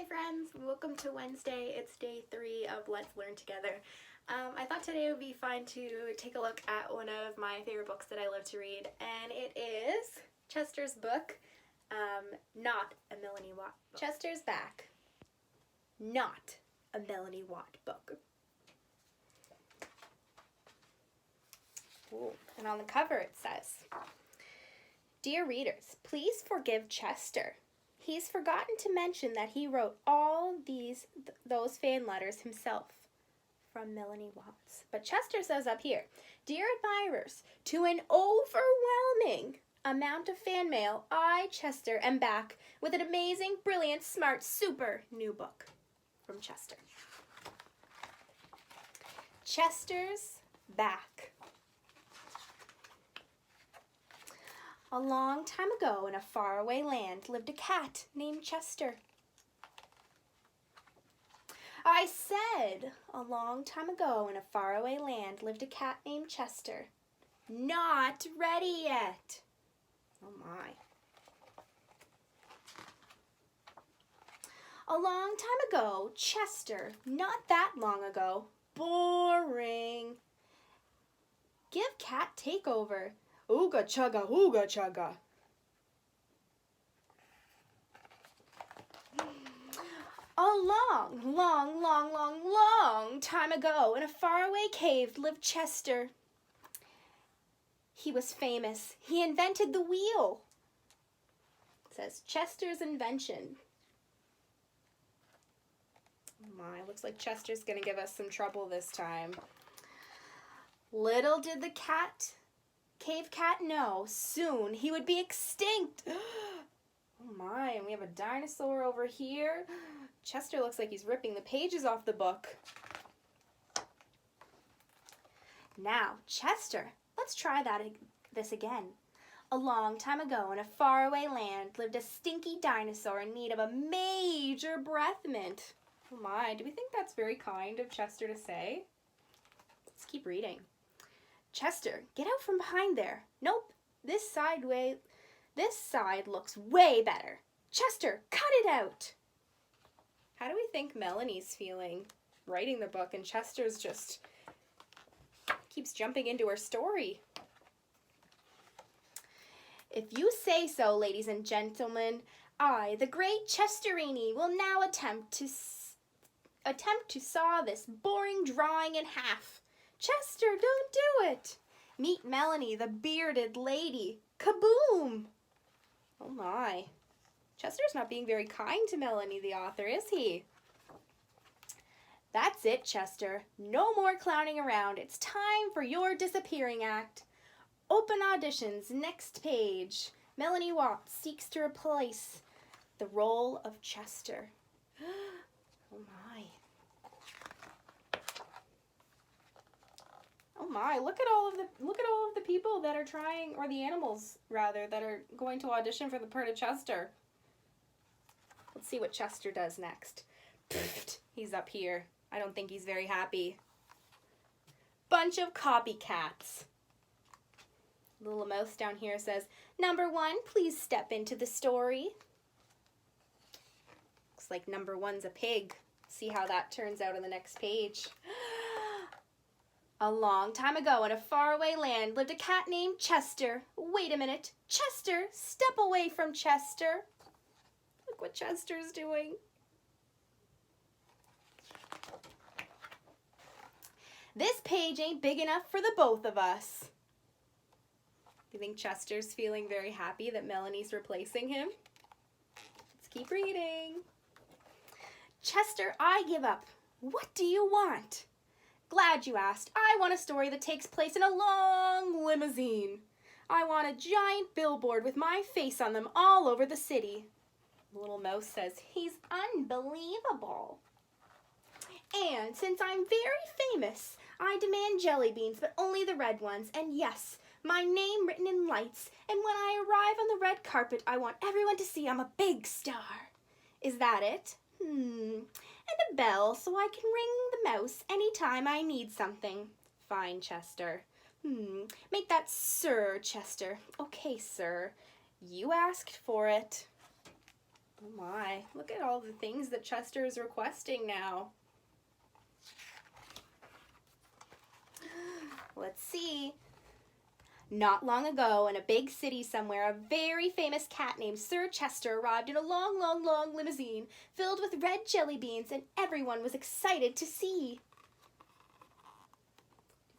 friends, welcome to Wednesday. It's day 3 of Let's Learn Together. I thought today would be fun to take a look at one of my favorite books that I love to read, and it is Chester's book, not a Melanie Watt book. Chester's Back, not a Melanie Watt book. Ooh. And on the cover it says, "Dear readers, please forgive Chester. He's forgotten to mention that he wrote all those fan letters himself." From Melanie Watts. But Chester says up here, "Dear admirers, to an overwhelming amount of fan mail, I, Chester, am back with an amazing, brilliant, smart, super new book." From Chester. Chester's Back. A long time ago in a faraway land lived a cat named Chester. I said, a long time ago in a faraway land lived a cat named Chester. Not ready yet. Oh my. A long time ago, Chester, not that long ago. Boring. Give cat takeover. Ooga chugga, ooga chugga. A long time ago in a faraway cave lived Chester. He was famous. He invented the wheel. It says Chester's invention. Oh my, looks like Chester's gonna give us some trouble this time. Little did the cave cat know, soon he would be extinct. Oh my, and we have a dinosaur over here. Chester looks like he's ripping the pages off the book. Now, Chester, let's try this again. A long time ago in a faraway land lived a stinky dinosaur in need of a major breath mint. Oh my, do we think that's very kind of Chester to say? Let's keep reading. Chester, get out from behind there. Nope, this side looks way better. Chester, cut it out. How do we think Melanie's feeling writing the book and Chester's just keeps jumping into her story? If you say so, ladies and gentlemen, I, the great Chesterini, will now attempt to saw this boring drawing in half. Chester, don't do it. Meet Melanie, the bearded lady. Kaboom! Oh my. Chester's not being very kind to Melanie, the author, is he? That's it, Chester. No more clowning around. It's time for your disappearing act. Open auditions, next page. Melanie Watts seeks to replace the role of Chester. Oh my. Oh my, look at all of the people that are trying, or the animals rather, that are going to audition for the part of Chester. Let's see what Chester does next. He's up here. I don't think he's very happy. Bunch of copycats. Little mouse down here says, "Number 1, please step into the story." Looks like number 1's a pig. See how that turns out on the next page. A long time ago in a faraway land lived a cat named Chester. Wait a minute. Chester, step away from Chester. Look what Chester's doing. This page ain't big enough for the both of us. Do you think Chester's feeling very happy that Melanie's replacing him? Let's keep reading. Chester, I give up. What do you want? Glad you asked. I want a story that takes place in a long limousine. I want a giant billboard with my face on them all over the city. The little mouse says, he's unbelievable. And since I'm very famous, I demand jelly beans, but only the red ones. And yes, my name written in lights. And when I arrive on the red carpet, I want everyone to see I'm a big star. Is that it? And a bell so I can ring the mouse anytime I need something. Fine, Chester. Make that Sir, Chester. Okay, sir. You asked for it. Oh my, look at all the things that Chester is requesting now. Let's see. Not long ago, in a big city somewhere, a very famous cat named Sir Chester arrived in a long, long, long limousine filled with red jelly beans, and everyone was excited to see.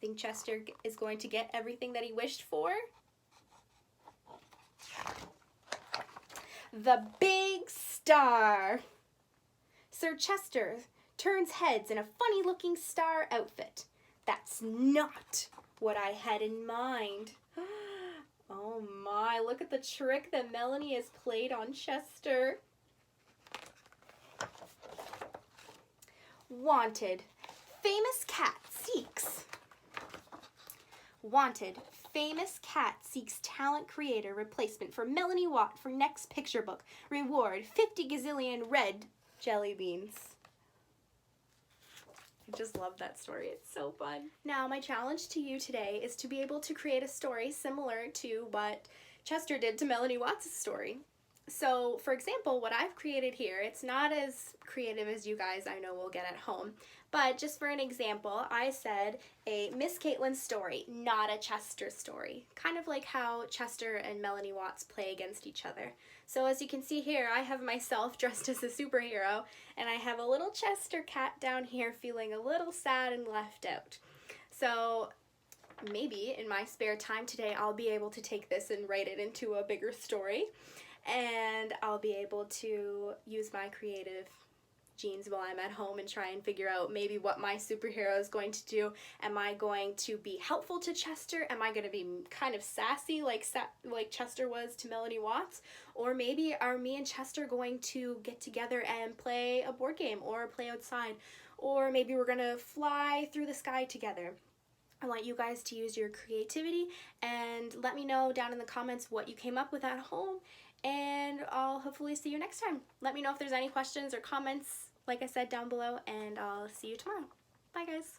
Do you think Chester is going to get everything that he wished for? The big star. Sir Chester turns heads in a funny-looking star outfit. That's not what I had in mind. Oh my, look at the trick that Melanie has played on Chester. Wanted, famous cat seeks. Wanted, famous cat seeks talent creator replacement for Melanie Watt for next picture book. Reward, 50 gazillion red jelly beans. I just love that story. It's so fun. Now, my challenge to you today is to be able to create a story similar to what Chester did to Melanie Watts' story. So, for example, what I've created here, it's not as creative as you guys I know will get at home, but just for an example, I said a Miss Kaitlin story, not a Chester story. Kind of like how Chester and Melanie Watts play against each other. So as you can see here, I have myself dressed as a superhero, and I have a little Chester cat down here feeling a little sad and left out. So maybe in my spare time today, I'll be able to take this and write it into a bigger story, and I'll be able to use my creative genes while I'm at home and try and figure out maybe what my superhero is going to do. Am I going to be helpful to Chester? Am I going to be kind of sassy like Chester was to Melanie Watts? Or maybe are me and Chester going to get together and play a board game or play outside? Or maybe we're going to fly through the sky together. I want you guys to use your creativity and let me know down in the comments what you came up with at home, and I'll hopefully see you next time. Let me know if there's any questions or comments, like I said, down below, and I'll see you tomorrow. Bye, guys.